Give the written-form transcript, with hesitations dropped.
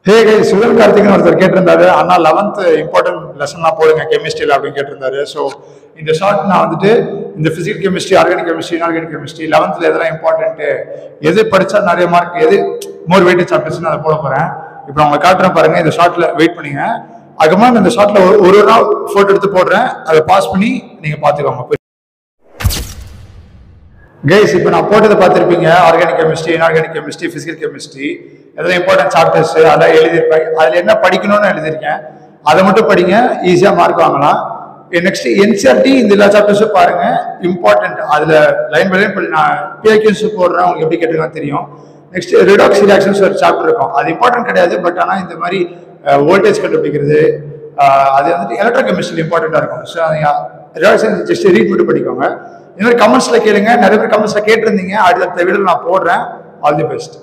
ஹே கை sugar கார்த்திக்னு ஒருத்தர் கேட்டிருந்தாரு, அண்ணா 11th important லெசன்லாம் போடுங்க கெமிஸ்ட்ரியில் அப்படின்னு கேட்டிருந்தாரு. ஸோ இந்த ஷார்ட் நான் வந்துட்டு இந்த physical chemistry, organic chemistry, inorganic chemistry 11th எதெல்லாம் இம்பார்ட்டன்ட்டு, எது படித்தா நிறைய மார்க், எது மோர் வெயிட் சாப்டர்ஸ்னு அதை போட போகிறேன். இப்போ அவங்க காட்டுறேன் பாருங்க, இந்த ஷார்ட்ல வெயிட் பண்ணுங்க. அதுக்கப்புறமா இந்த ஷார்ட்ல ஒரு நாள் ஃபோட்டோ எடுத்து போடுறேன், அதை பாஸ் பண்ணி நீங்கள் பார்த்துக்கோங்க. கைஸ் இப்போ நான் போட்டதை பார்த்துருப்பீங்க, organic chemistry, inorganic chemistry, physical chemistry, எதாவது இம்பார்ட்டன்ட் சாப்டர்ஸ் அதெல்லாம் எழுதியிருப்பேன். அதில் என்ன படிக்கணும்னு எழுதியிருக்கேன், அதை மட்டும் படிங்க, ஈஸியாக மார்க் வாங்கலாம். நெக்ஸ்ட் என்சிஆர்டி இந்த எல்லா சாப்டர்ஸும் பாருங்க, இம்பார்ட்டன்ட். அதில் லைன் பை லைன் நான் பிஐக்யூஸ் போடுறேன், உங்களுக்கு எப்படி கேட்டுக்கலாம் தெரியும். நெக்ஸ்ட் ரிடாக்ஸ் ரியாக்ஷன்ஸ் ஒரு சாப்டர் இருக்கும், அது இம்பார்ட்டன்ட் கிடையாது, பட் ஆனால் இந்த மாதிரி வோல்டேஜ் கண்டுபிடிக்கிறது அது வந்துட்டு எலக்ட்ரோ கெமிஸ்ட்ரி இம்பார்ட்டண்ட்டாக இருக்கும். ஸோ ரிடாக்ஷன் ஜஸ்ட் ரீட் மட்டும் படிக்கோங்க. இந்த மாதிரி கமெண்ட்ஸில் கேளுங்க, நிறைய பேர் கமெண்ட்ஸில் கேட்டிருந்தீங்க, அடுத்த வீடியோவில் நான் போடுறேன். All the best.